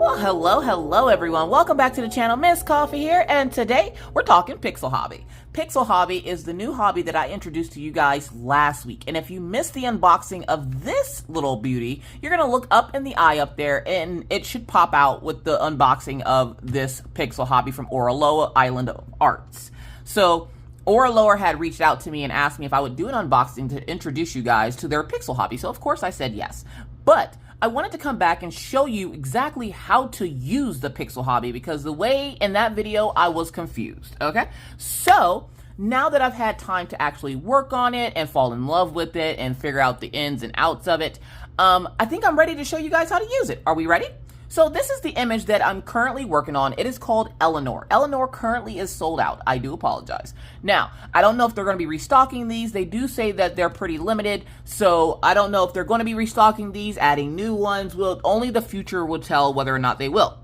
Well, hello everyone. Welcome back to the channel. Miss Coffee here, and today we're talking Pixel Hobby. Pixel Hobby is the new hobby that I introduced to you guys last week. And if you missed the unboxing of this little beauty, you're going to look up in the eye up there and it should pop out with the unboxing of this Pixel Hobby from Oraloa Island of Arts. So Oraloa had reached out to me and asked me if I would do an unboxing to introduce you guys to their Pixel Hobby. So of course I said yes. But I wanted to come back and show you exactly how to use the Pixel Hobby, because the way in that video I was confused, okay? So now that I've had time to actually work on it and fall in love with it and figure out the ins and outs of it, I think I'm ready to show you guys how to use it. Are we ready? So this is the image that I'm currently working on. It is called Eleanor. Eleanor currently is sold out. I do apologize. Now, I don't know if they're going to be restocking these. They do say that they're pretty limited, so I don't know if they're going to be restocking these, adding new ones. Only the future will tell whether or not they will.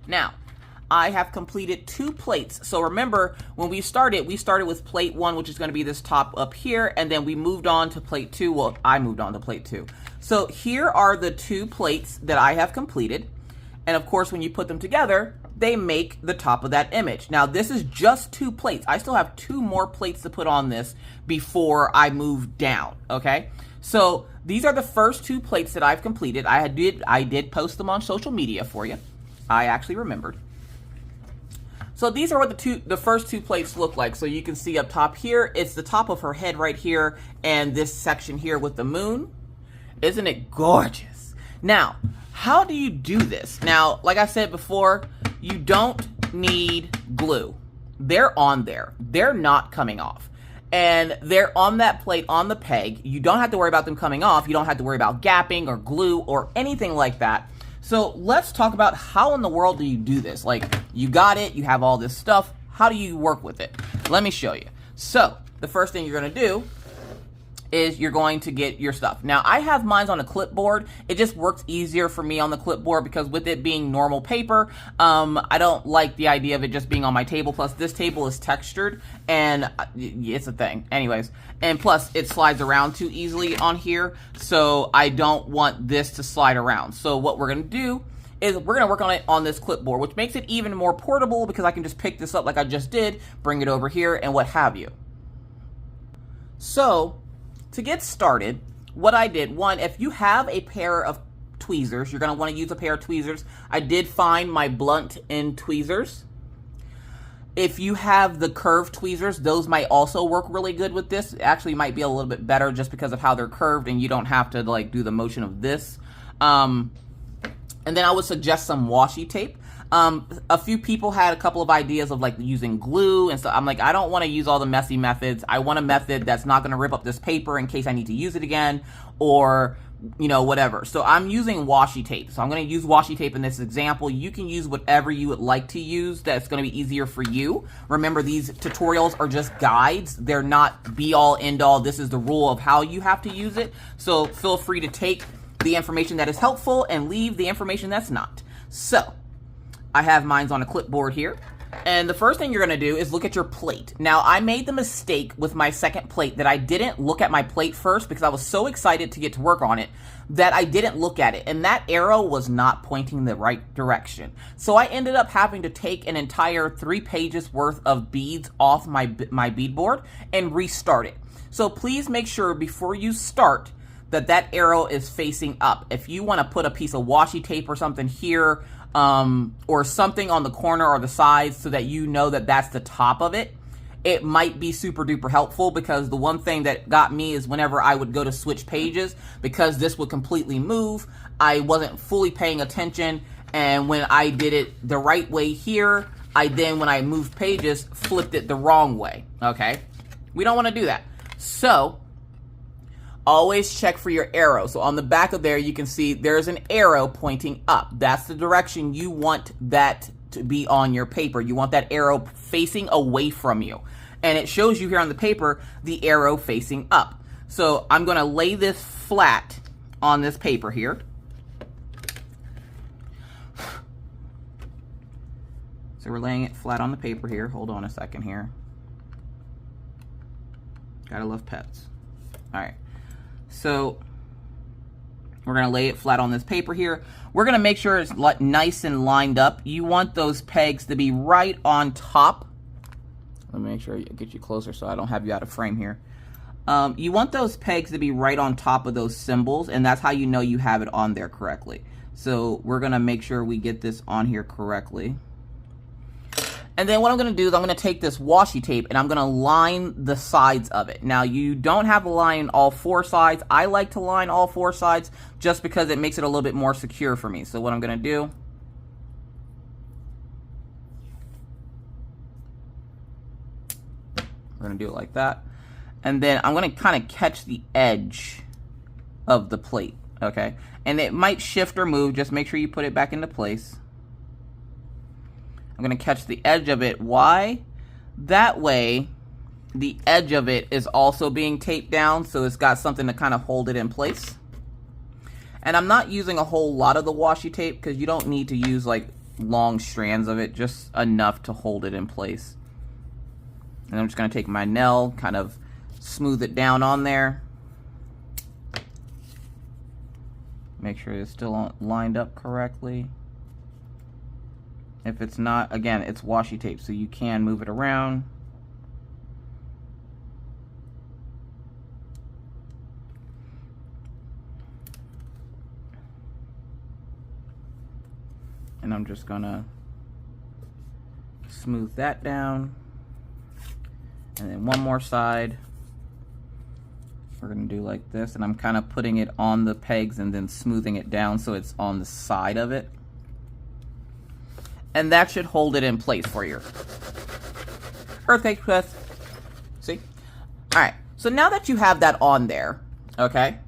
Now, I have completed 2 plates. So remember, when we started with plate 1, which is going to be this top up here, and then we moved on to plate 2. Well, I moved on to plate 2. So here are the 2 plates that I have completed. And of course, when you put them together, they make the top of that image. Now, this is just 2 plates. I still have 2 more plates to put on this before I move down, okay? So these are the first 2 plates that I've completed. I did post them on social media for you. I actually remembered. So these are what the first 2 plates look like. So you can see up top here, it's the top of her head right here, and this section here with the moon. Isn't it gorgeous? Now, how do you do this? Now, like I said before, you don't need glue. They're on there. They're not coming off. And they're on that plate on the peg. You don't have to worry about them coming off. You don't have to worry about gapping or glue or anything like that. So let's talk about how in the world do you do this? Like, you got it, you have all this stuff. How do you work with it? Let me show you. So the first thing you're going to do is you're going to get your stuff. Now, I have mine on a clipboard. It just works easier for me on the clipboard because with it being normal paper, I don't like the idea of it just being on my table. Plus, this table is textured, and it's a thing. Anyways, and plus, it slides around too easily on here, so I don't want this to slide around. So what we're going to do is we're going to work on it on this clipboard, which makes it even more portable because I can just pick this up like I just did, bring it over here, and what have you. So to get started, what I did, one, if you have a pair of tweezers, you're going to want to use a pair of tweezers. I did find my blunt end tweezers. If you have the curved tweezers, those might also work really good with this. Actually, might be a little bit better just because of how they're curved and you don't have to like do the motion of this. And then I would suggest some washi tape. A few people had a couple of ideas of like using glue and stuff. I'm like, I don't want to use all the messy methods. I want a method that's not going to rip up this paper in case I need to use it again or, you know, whatever. So I'm using washi tape. So I'm going to use washi tape in this example. You can use whatever you would like to use that's going to be easier for you. Remember, these tutorials are just guides. They're not be all end all. This is the rule of how you have to use it. So feel free to take the information that is helpful and leave the information that's not. So I have mine on a clipboard here. And the first thing you're going to do is look at your plate. Now, I made the mistake with my second plate that I didn't look at my plate first because I was so excited to get to work on it that I didn't look at it. And that arrow was not pointing the right direction. So I ended up having to take an entire 3 pages worth of beads off my bead board and restart it. So please make sure before you start that arrow is facing up. If you want to put a piece of washi tape or something here, or something on the corner or the sides so that you know that that's the top of it, it might be super duper helpful, because the one thing that got me is whenever I would go to switch pages, because this would completely move, I wasn't fully paying attention, and when I did it the right way here, when I moved pages, flipped it the wrong way, okay? We don't want to do that. So always check for your arrow. So on the back of there, you can see there's an arrow pointing up. That's the direction you want that to be on your paper. You want that arrow facing away from you. And it shows you here on the paper, the arrow facing up. So I'm going to lay this flat on this paper here. So we're laying it flat on the paper here. Hold on a second here. Gotta love pets. All right. So We're going to lay it flat on this paper here. We're going to make sure it's nice and lined up. You want those pegs to be right on top. Let me make sure I get you closer so I don't have you out of frame here. You want those pegs to be right on top of those symbols, and that's how you know you have it on there correctly. So we're going to make sure we get this on here correctly. And then what I'm going to do is I'm going to take this washi tape and I'm going to line the sides of it. Now, you don't have to line all 4 sides. I like to line all 4 sides just because it makes it a little bit more secure for me. So what I'm going to do, we're going to do it like that. And then I'm going to kind of catch the edge of the plate, okay? And it might shift or move. Just make sure you put it back into place. I'm going to catch the edge of it. Why? That way, the edge of it is also being taped down, so it's got something to kind of hold it in place. And I'm not using a whole lot of the washi tape because you don't need to use like long strands of it, just enough to hold it in place. And I'm just going to take my nail, kind of smooth it down on there. Make sure it's still lined up correctly. If it's not, again, it's washi tape, so you can move it around. And I'm just gonna smooth that down. And then one more side. We're gonna do like this, and I'm kind of putting it on the pegs and then smoothing it down so it's on the side of it. And that should hold it in place for you. Earthquake twist. See? Alright, so now that you have that on there, okay,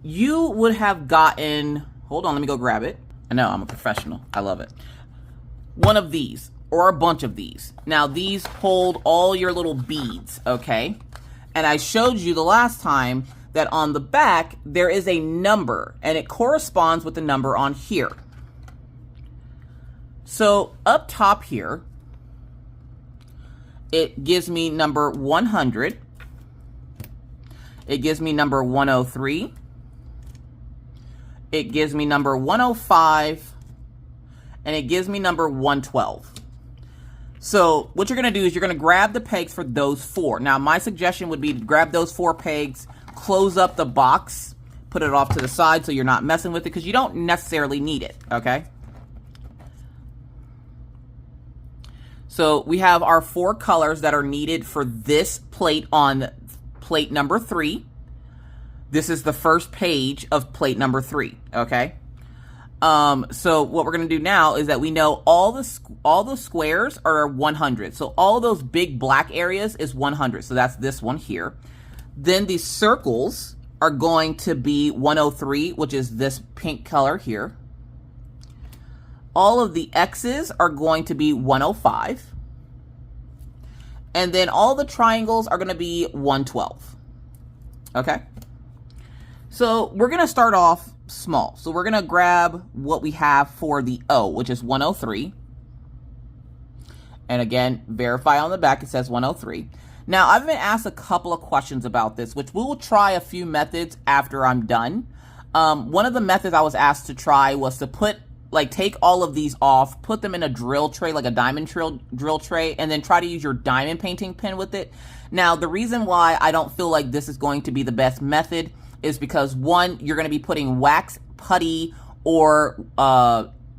you would have gotten, hold on, let me go grab it. I know, I'm a professional. I love it. One of these, or a bunch of these. Now, these hold all your little beads, okay? And I showed you the last time that on the back, there is a number, and it corresponds with the number on here. So up top here, it gives me number 100. It gives me number 103. It gives me number 105. And it gives me number 112. So what you're going to do is you're going to grab the pegs for those 4. Now, my suggestion would be to grab those 4 pegs, close up the box, put it off to the side so you're not messing with it because you don't necessarily need it, okay? So we have our 4 colors that are needed for this plate on plate number 3. This is the first page of plate number 3, okay? So what we're going to do now is that we know all the squares are 100. So all those big black areas is 100. So that's this one here. Then the circles are going to be 103, which is this pink color here. All of the X's are going to be 105. And then all the triangles are going to be 112. Okay? So we're going to start off small. So we're going to grab what we have for the O, which is 103. And again, verify on the back, it says 103. Now, I've been asked a couple of questions about this, which we will try a few methods after I'm done. One of the methods I was asked to try was to take all of these off, put them in a drill tray, like a diamond drill tray, and then try to use your diamond painting pen with it. Now, the reason why I don't feel like this is going to be the best method is because, one, you're going to be putting wax, putty, or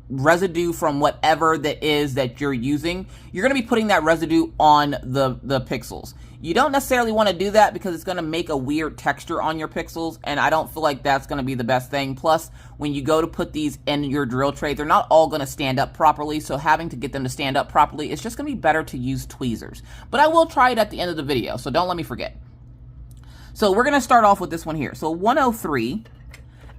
residue from whatever that is that you're using. You're going to be putting that residue on the pixels. You don't necessarily want to do that because it's going to make a weird texture on your pixels, and I don't feel like that's going to be the best thing. Plus, when you go to put these in your drill tray, they're not all going to stand up properly, so having to get them to stand up properly, it's just going to be better to use tweezers. But I will try it at the end of the video, so don't let me forget. So we're going to start off with this one here. So 103.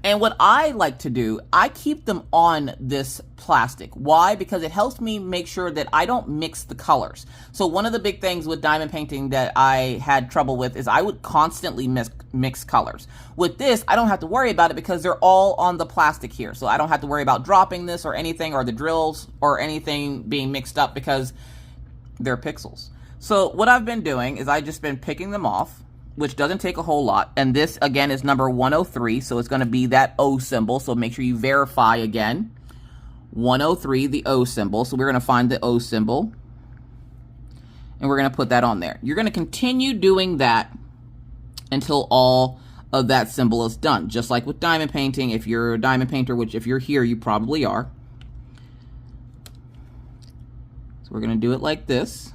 And what I like to do, I keep them on this plastic. Why? Because it helps me make sure that I don't mix the colors. So one of the big things with diamond painting that I had trouble with is I would constantly mix colors. With this, I don't have to worry about it because they're all on the plastic here. So I don't have to worry about dropping this or anything, or the drills or anything being mixed up, because they're pixels. So what I've been doing is I've just been picking them off. And which doesn't take a whole lot. And this, again, is number 103, so it's going to be that O symbol. So make sure you verify again. 103, the O symbol. So we're going to find the O symbol, and we're going to put that on there. You're going to continue doing that until all of that symbol is done. Just like with diamond painting, if you're a diamond painter, which if you're here, you probably are. So we're going to do it like this.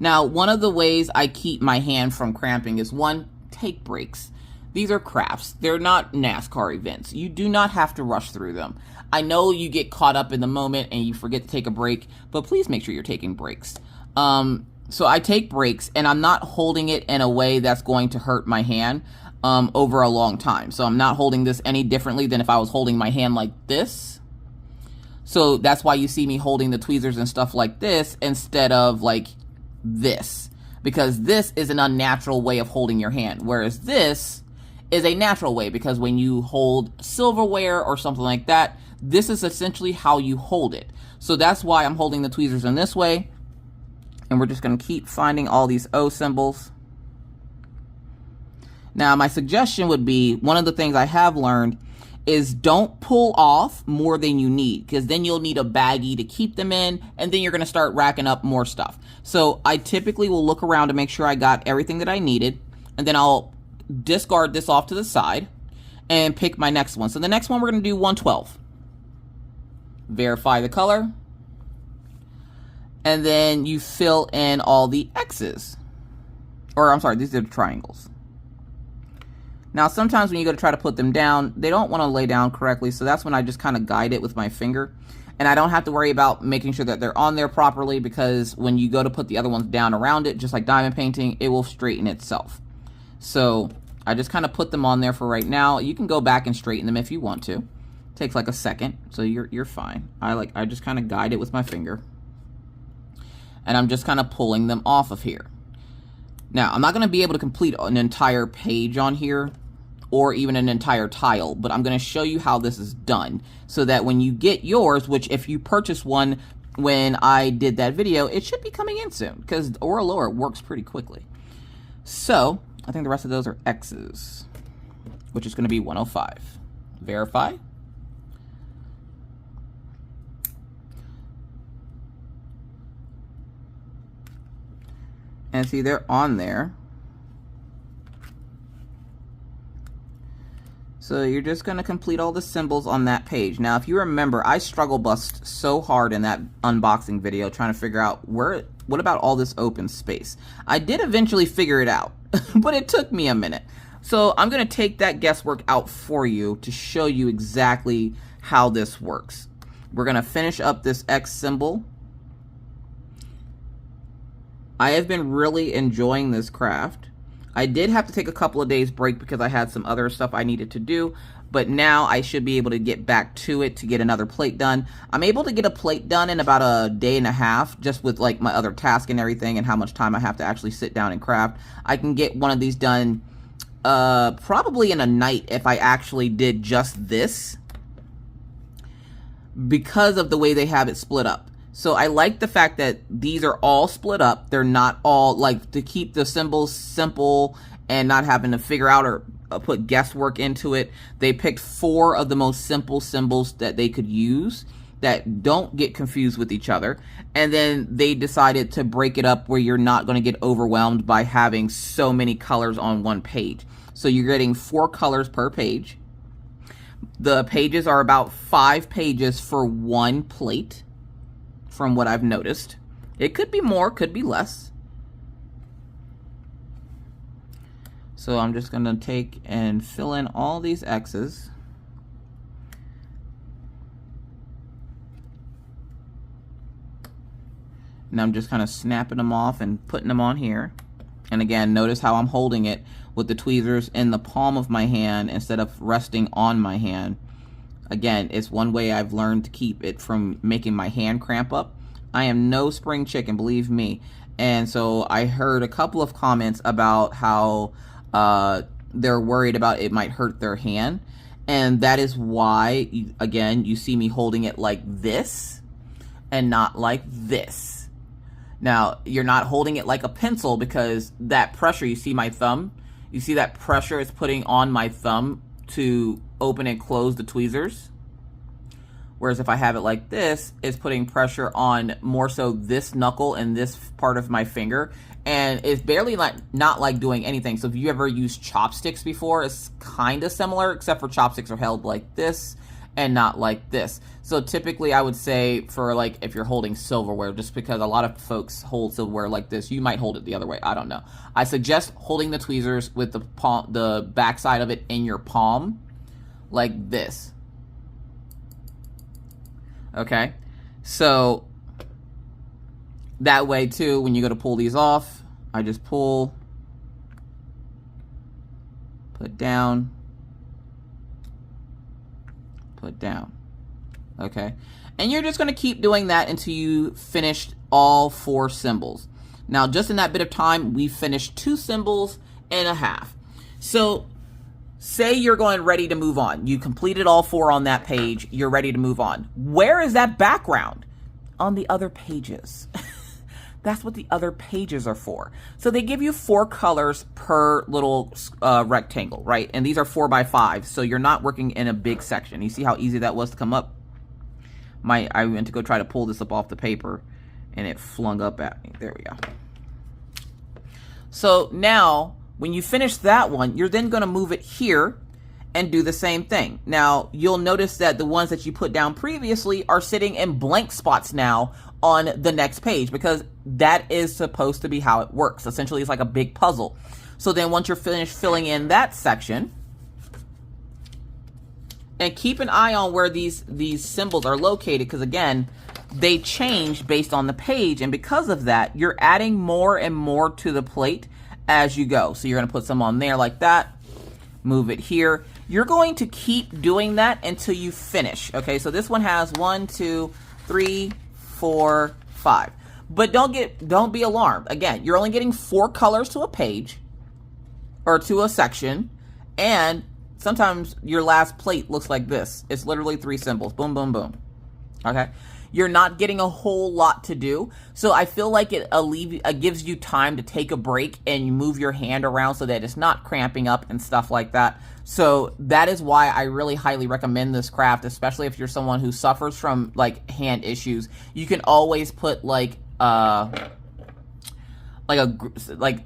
Now, one of the ways I keep my hand from cramping is, one, take breaks. These are crafts. They're not NASCAR events. You do not have to rush through them. I know you get caught up in the moment and you forget to take a break, but please make sure you're taking breaks. So I take breaks, and I'm not holding it in a way that's going to hurt my hand over a long time. So I'm not holding this any differently than if I was holding my hand like this. So that's why you see me holding the tweezers and stuff like this instead of like this, because this is an unnatural way of holding your hand, whereas this is a natural way, because when you hold silverware or something like that, this is essentially how you hold it. So that's why I'm holding the tweezers in this way, and we're just going to keep finding all these O symbols. Now, my suggestion would be, one of the things I have learned is don't pull off more than you need, because then you'll need a baggie to keep them in, and then you're going to start racking up more stuff. So I typically will look around to make sure I got everything that I needed, and then I'll discard this off to the side and pick my next one. So the next one, we're going to do 112. Verify the color, and then you fill in all the X's. Or I'm sorry, these are the triangles. Now, sometimes when you go to try to put them down, they don't want to lay down correctly, so that's when I just kind of guide it with my finger. And I don't have to worry about making sure that they're on there properly, because when you go to put the other ones down around it, just like diamond painting, it will straighten itself. So I just kind of put them on there for right now. You can go back and straighten them if you want to. It takes like a second, so you're fine. I just kind of guide it with my finger. And I'm just kind of pulling them off of here. Now, I'm not going to be able to complete an entire page on here or even an entire tile, but I'm going to show you how this is done so that when you get yours, which if you purchase one when I did that video, it should be coming in soon, because Oraloa works pretty quickly. So I think the rest of those are X's, which is going to be 105. Verify. And see, they're on there. So you're just going to complete all the symbols on that page. Now, if you remember, I struggle bust so hard in that unboxing video trying to figure out what about all this open space. I did eventually figure it out, but it took me a minute. So I'm going to take that guesswork out for you to show you exactly how this works. We're going to finish up this X symbol. I have been really enjoying this craft. I did have to take a couple of days break because I had some other stuff I needed to do, but now I should be able to get back to it to get another plate done. I'm able to get a plate done in about a day and a half, just with like my other task and everything and how much time I have to actually sit down and craft. I can get one of these done probably in a night if I actually did just this, because of the way they have it split up. So I like the fact that these are all split up. They're not all, like, to keep the symbols simple and not having to figure out or put guesswork into it. They picked 4 of the most simple symbols that they could use that don't get confused with each other. And then they decided to break it up where you're not going to get overwhelmed by having so many colors on one page. So you're getting 4 colors per page. The pages are about 5 pages for one plate, from what I've noticed. It could be more, could be less. So I'm just going to take and fill in all these X's. And I'm just kind of snapping them off and putting them on here. And again, notice how I'm holding it with the tweezers in the palm of my hand instead of resting on my hand. Again, it's one way I've learned to keep it from making my hand cramp up. I am no spring chicken, believe me. And so I heard a couple of comments about how they're worried about it might hurt their hand. And that is why, again, you see me holding it like this and not like this. Now, you're not holding it like a pencil because that pressure, you see my thumb? You see that pressure is putting on my thumb to open and close the tweezers? Whereas if I have it like this, it's putting pressure on more so this knuckle and this part of my finger. And it's barely not like doing anything. So if you ever used chopsticks before, it's kind of similar, except for chopsticks are held like this and not like this. So typically I would say for like if you're holding silverware, just because a lot of folks hold silverware like this, you might hold it the other way. I don't know. I suggest holding the tweezers with the back side of it in your palm like this. Okay, so that way too, when you go to pull these off, I just pull, put down, put down. Okay, and you're just going to keep doing that until you finish all 4 symbols. Now, just in that bit of time, we finished 2 symbols and a half. So say you're going ready to move on. You completed all 4 on that page. You're ready to move on. Where is that background? On the other pages. That's what the other pages are for. So they give you 4 colors per little rectangle, right? And these are 4 by 5, so you're not working in a big section. You see how easy that was to come up? I went to go try to pull this up off the paper, and it flung up at me. There we go. So now, when you finish that one, you're then going to move it here and do the same thing. Now, you'll notice that the ones that you put down previously are sitting in blank spots now on the next page, because that is supposed to be how it works. Essentially, it's like a big puzzle. So then once you're finished filling in that section, and keep an eye on where these symbols are located, because again, they change based on the page, and because of that, you're adding more and more to the plate as you go. So you're going to put some on there like that, move it here. You're going to keep doing that until you finish. Okay, so this one has 1, 2, 3, 4, 5. But don't be alarmed. Again, you're only getting 4 colors to a page or to a section, and sometimes your last plate looks like this. It's literally 3 symbols. Boom, boom, boom. Okay? You're not getting a whole lot to do. So I feel like it gives you time to take a break and you move your hand around so that it's not cramping up and stuff like that. So that is why I really highly recommend this craft, especially if you're someone who suffers from like hand issues. You can always put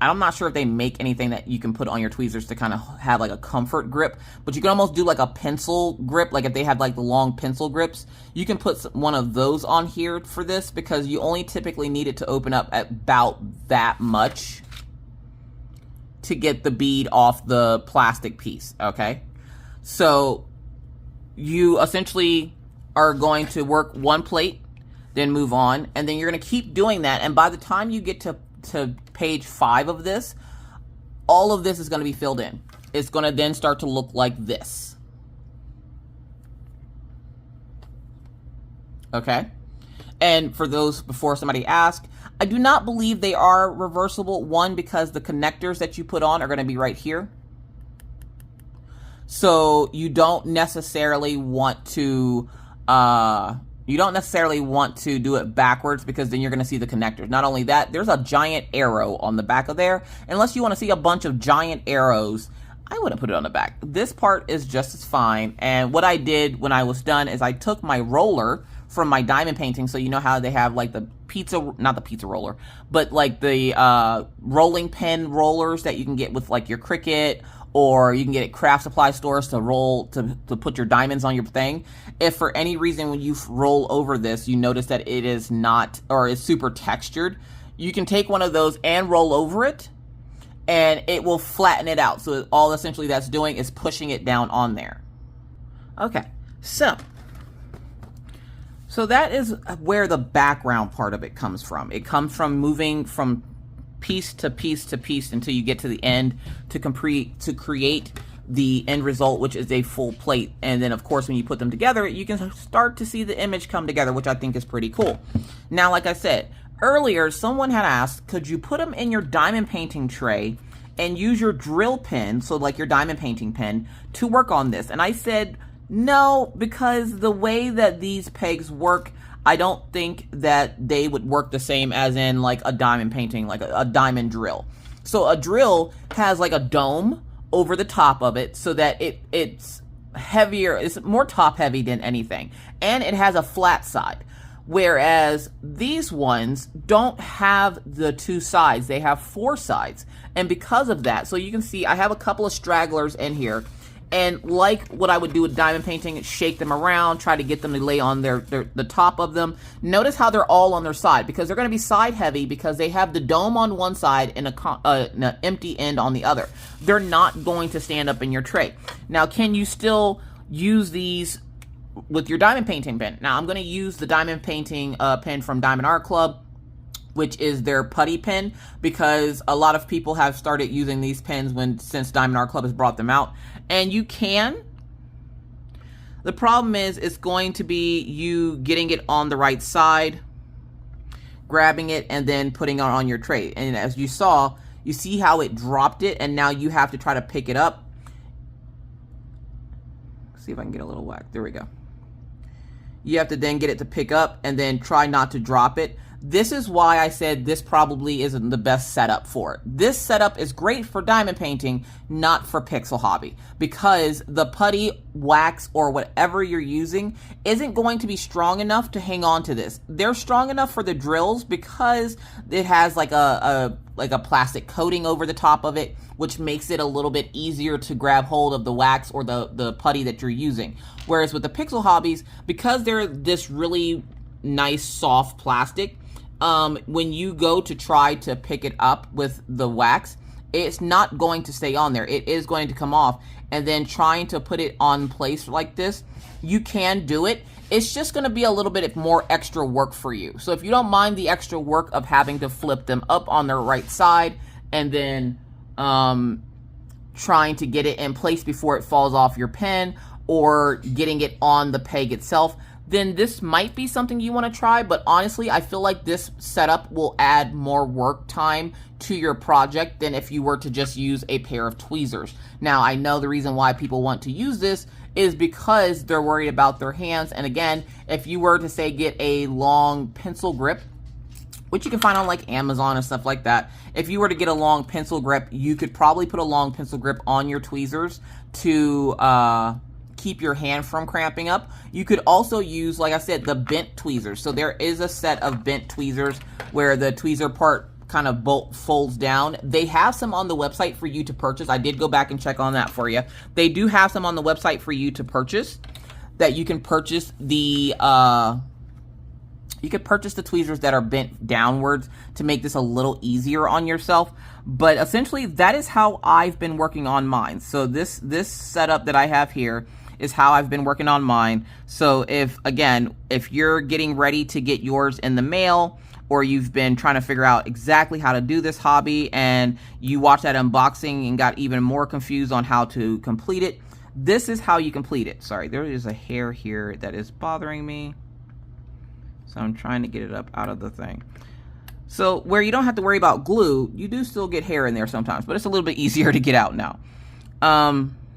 I'm not sure if they make anything that you can put on your tweezers to kind of have like a comfort grip, but you can almost do like a pencil grip. Like if they have like the long pencil grips, you can put one of those on here for this, because you only typically need it to open up at about that much to get the bead off the plastic piece. Okay, so you essentially are going to work 1 plate, then move on, and then you're going to keep doing that, and by the time you get to page 5 of this, all of this is going to be filled in. It's going to then start to look like this. Okay? And for those, before somebody asks, I do not believe they are reversible. 1, because the connectors that you put on are going to be right here. So you don't necessarily want to do it backwards, because then you're going to see the connectors. Not only that, there's a giant arrow on the back of there. Unless you want to see a bunch of giant arrows, I wouldn't put it on the back. This part is just as fine. And what I did when I was done is I took my roller from my diamond painting. So you know how they have like the not the pizza roller, but like the rolling pin rollers that you can get with like your Cricut, or you can get at craft supply stores to put your diamonds on your thing. If for any reason when you roll over this, you notice that it is not, or is super textured, you can take one of those and roll over it, and it will flatten it out. So all essentially that's doing is pushing it down on there. Okay, so that is where the background part of it comes from. It comes from moving from piece to piece to piece until you get to the end to create the end result, which is a full plate. And then of course when you put them together, you can start to see the image come together, which I think is pretty cool. Now, like I said earlier, someone had asked, could you put them in your diamond painting tray and use your drill pen, so like your diamond painting pen, to work on this? And I said no, because the way that these pegs work, I don't think that they would work the same as in like a diamond painting, like a diamond drill. So a drill has like a dome over the top of it so that it's heavier, it's more top heavy than anything. And it has a flat side. Whereas these ones don't have the two sides, they have four sides. And because of that, so you can see I have a couple of stragglers in here. And like what I would do with diamond painting, shake them around, try to get them to lay on the top of them. Notice how they're all on their side, because they're going to be side heavy because they have the dome on one side and an empty end on the other. They're not going to stand up in your tray. Now, can you still use these with your diamond painting pen? Now, I'm going to use the diamond painting pen from Diamond Art Club, which is their putty pen, because a lot of people have started using these pens since Diamond Art Club has brought them out. And you can. The problem is it's going to be you getting it on the right side, grabbing it, and then putting it on your tray. And as you saw, you see how it dropped it, and now you have to try to pick it up. Let's see if I can get a little whack. There we go. You have to then get it to pick up and then try not to drop it. This is why I said this probably isn't the best setup for it. This setup is great for diamond painting, not for pixel hobby, because the putty, wax, or whatever you're using isn't going to be strong enough to hang on to this. They're strong enough for the drills because it has like a plastic coating over the top of it, which makes it a little bit easier to grab hold of the wax or the putty that you're using. Whereas with the pixel hobbies, because they're this really nice soft plastic, when you go to try to pick it up with the wax, it's not going to stay on there. It is going to come off. And then trying to put it on place like this, you can do it. It's just going to be a little bit more extra work for you. So if you don't mind the extra work of having to flip them up on their right side and then trying to get it in place before it falls off your pen, or getting it on the peg itself, then this might be something you want to try. But honestly, I feel like this setup will add more work time to your project than if you were to just use a pair of tweezers. Now, I know the reason why people want to use this is because they're worried about their hands. And again, if you were to say get a long pencil grip, which you can find on like Amazon and stuff like that, if you were to get a long pencil grip, you could probably put a long pencil grip on your tweezers to keep your hand from cramping up. You could also use, like I said, the bent tweezers. So there is a set of bent tweezers where the tweezer part kind of folds down. They have some on the website for you to purchase. I did go back and check on that for you. They do have some on the website for you to purchase, that you can purchase the tweezers that are bent downwards to make this a little easier on yourself. But essentially, that is how I've been working on mine. So this setup that I have here is how I've been working on mine. So if you're getting ready to get yours in the mail, or you've been trying to figure out exactly how to do this hobby and you watched that unboxing and got even more confused on how to complete it, this is how you complete it. Sorry, there is a hair here that is bothering me, so I'm trying to get it up out of the thing. So where you don't have to worry about glue, you do still get hair in there sometimes, but it's a little bit easier to get out now.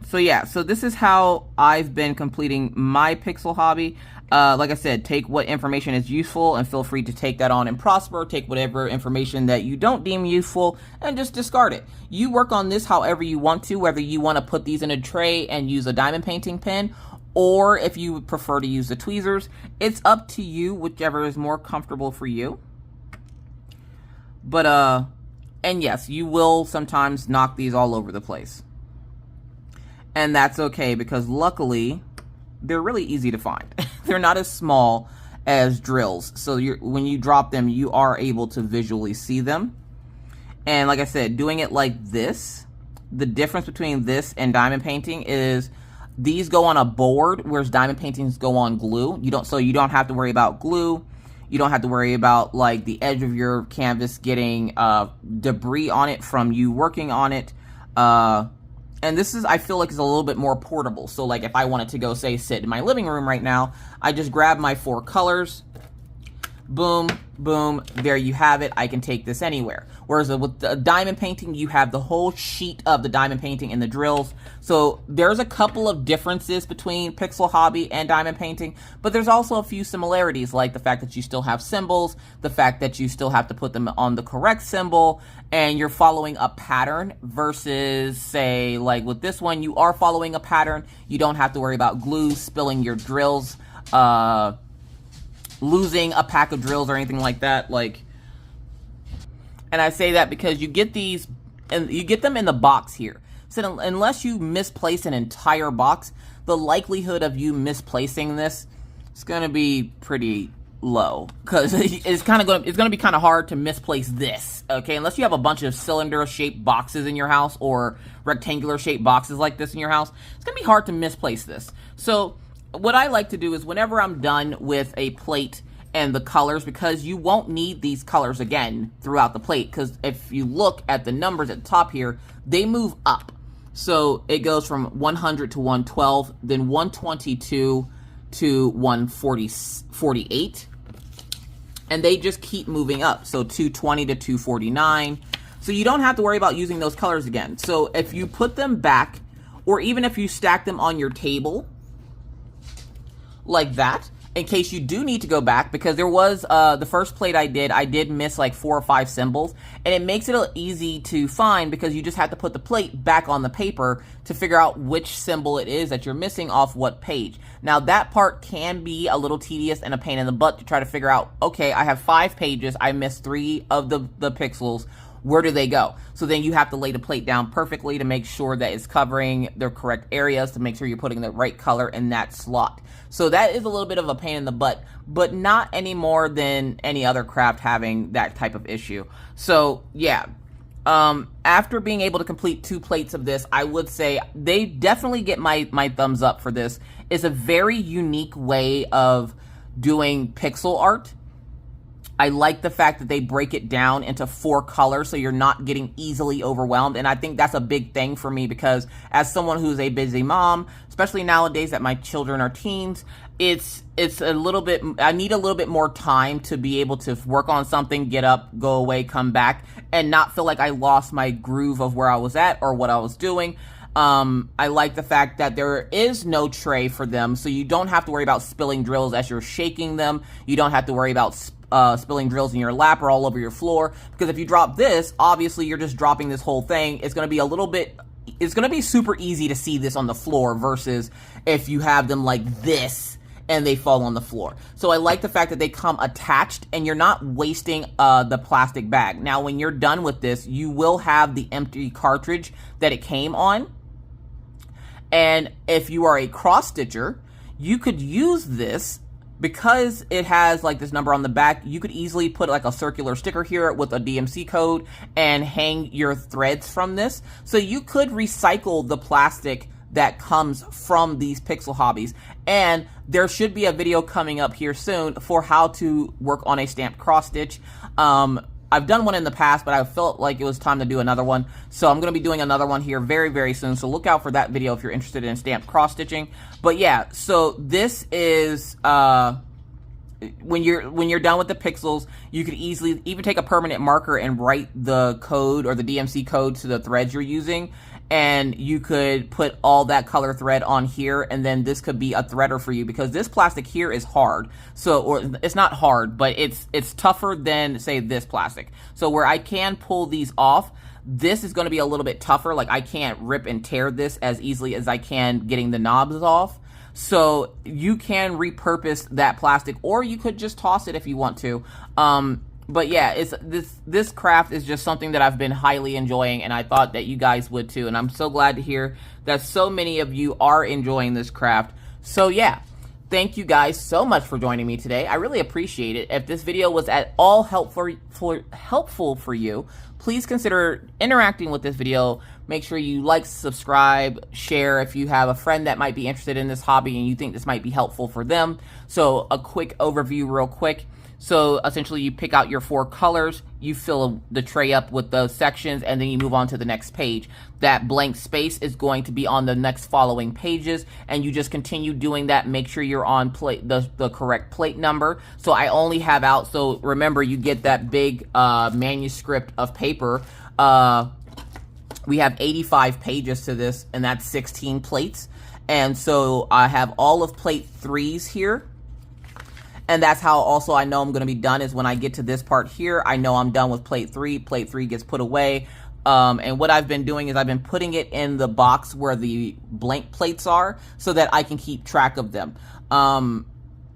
So yeah, so this is how I've been completing my pixel hobby. Like I said, take what information is useful and feel free to take that on and prosper. Take whatever information that you don't deem useful and just discard it. You work on this however you want to, whether you want to put these in a tray and use a diamond painting pen, or if you would prefer to use the tweezers. It's up to you, whichever is more comfortable for you. But, and yes, you will sometimes knock these all over the place. And that's okay, because luckily, they're really easy to find. They're not as small as drills. So when you drop them, you are able to visually see them. And like I said, doing it like this, the difference between this and diamond painting is these go on a board, whereas diamond paintings go on glue. So you don't have to worry about glue. You don't have to worry about like the edge of your canvas getting debris on it from you working on it. And this is, I feel like, is a little bit more portable. So like if I wanted to go, say, sit in my living room right now, I just grab my 4 colors, boom, boom, there you have it. I can take this anywhere. Whereas with the diamond painting, you have the whole sheet of the diamond painting and the drills. So there's a couple of differences between Pixel Hobby and diamond painting, but there's also a few similarities, like the fact that you still have symbols, the fact that you still have to put them on the correct symbol, and you're following a pattern versus, say, like with this one, you are following a pattern. You don't have to worry about glue spilling your drills, losing a pack of drills or anything like that. And I say that because you get these, and you get them in the box here. So unless you misplace an entire box, the likelihood of you misplacing this is going to be pretty low, because it's going to be kind of hard to misplace this, okay? Unless you have a bunch of cylinder-shaped boxes in your house or rectangular-shaped boxes like this in your house, it's going to be hard to misplace this. So what I like to do is whenever I'm done with a plate and the colors, because you won't need these colors again throughout the plate, because if you look at the numbers at the top here, they move up. So it goes from 100 to 112, then 122 to 148, and they just keep moving up. So 220 to 249. So you don't have to worry about using those colors again. So if you put them back, or even if you stack them on your table like that, in case you do need to go back, because there was the first plate I did miss like 4 or 5 symbols, and it makes it easy to find because you just have to put the plate back on the paper to figure out which symbol it is that you're missing off what page. Now that part can be a little tedious and a pain in the butt to try to figure out, okay, I have 5 pages, I missed 3 of the pixels, where do they go? So then you have to lay the plate down perfectly to make sure that it's covering the correct areas, to make sure you're putting the right color in that slot. So that is a little bit of a pain in the butt, but not any more than any other craft having that type of issue. So yeah, after being able to complete 2 plates of this, I would say they definitely get my thumbs up for this. It's a very unique way of doing pixel art. I like the fact that they break it down into 4 colors so you're not getting easily overwhelmed. And I think that's a big thing for me, because as someone who's a busy mom, especially nowadays that my children are teens, it's a little bit, I need a little bit more time to be able to work on something, get up, go away, come back, and not feel like I lost my groove of where I was at or what I was doing. I like the fact that there is no tray for them, so you don't have to worry about spilling drills as you're shaking them. You don't have to worry about spilling drills in your lap or all over your floor, because if you drop this, obviously you're just dropping this whole thing. It's going to be it's going to be super easy to see this on the floor versus if you have them like this and they fall on the floor. So I like the fact that they come attached and you're not wasting the plastic bag. Now when you're done with this, you will have the empty cartridge that it came on. And if you are a cross stitcher, you could use this, because it has like this number on the back. You could easily put like a circular sticker here with a DMC code and hang your threads from this. So you could recycle the plastic that comes from these Pixel Hobbies. And there should be a video coming up here soon for how to work on a stamped cross stitch. I've done one in the past, but I felt like it was time to do another one. So I'm going to be doing another one here very, very soon. So look out for that video if you're interested in stamped cross stitching. But yeah, so this is when you're done with the pixels, you could easily even take a permanent marker and write the code or the DMC code to the threads you're using. And you could put all that color thread on here, and then this could be a threader for you, because this plastic here is hard. So, or it's not hard, but it's tougher than, say, this plastic. So where I can pull these off, this is going to be a little bit tougher. Like I can't rip and tear this as easily as I can getting the knobs off. So you can repurpose that plastic, or you could just toss it if you want to. But yeah, this craft is just something that I've been highly enjoying, and I thought that you guys would too. And I'm so glad to hear that so many of you are enjoying this craft. So yeah, thank you guys so much for joining me today. I really appreciate it. If this video was at all helpful for you, please consider interacting with this video. Make sure you like, subscribe, share if you have a friend that might be interested in this hobby and you think this might be helpful for them. So a quick overview real quick. So essentially you pick out your 4 colors, you fill the tray up with those sections, and then you move on to the next page. That blank space is going to be on the next following pages, and you just continue doing that. Make sure you're on plate the correct plate number. So I only have out, so remember, you get that big manuscript of paper. We have 85 pages to this, and that's 16 plates. And so I have all of plate 3s here. And that's how also I know I'm going to be done, is when I get to this part here, I know I'm done with plate 3. Plate 3 gets put away. And what I've been doing is I've been putting it in the box where the blank plates are so that I can keep track of them. And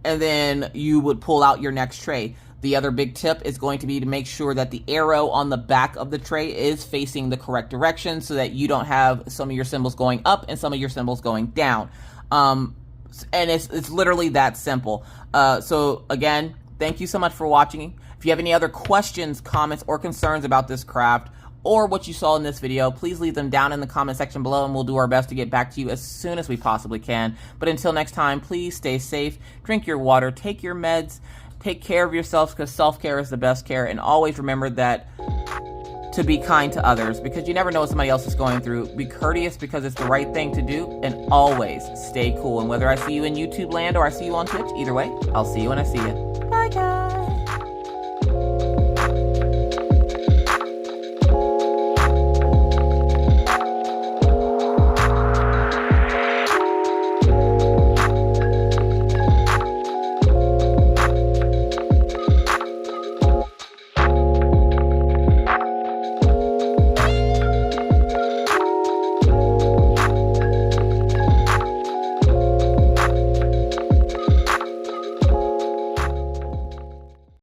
then you would pull out your next tray. The other big tip is going to be to make sure that the arrow on the back of the tray is facing the correct direction so that you don't have some of your symbols going up and some of your symbols going down. And it's literally that simple. So again, thank you so much for watching. If you have any other questions, comments, or concerns about this craft or what you saw in this video, please leave them down in the comment section below, and we'll do our best to get back to you as soon as we possibly can. But until next time, please stay safe, drink your water, take your meds, take care of yourselves, because self-care is the best care. And always remember that to be kind to others, because you never know what somebody else is going through. Be courteous because it's the right thing to do, and always stay cool. And whether I see you in YouTube land or I see you on Twitch, either way, I'll see you when I see you. Bye, guys.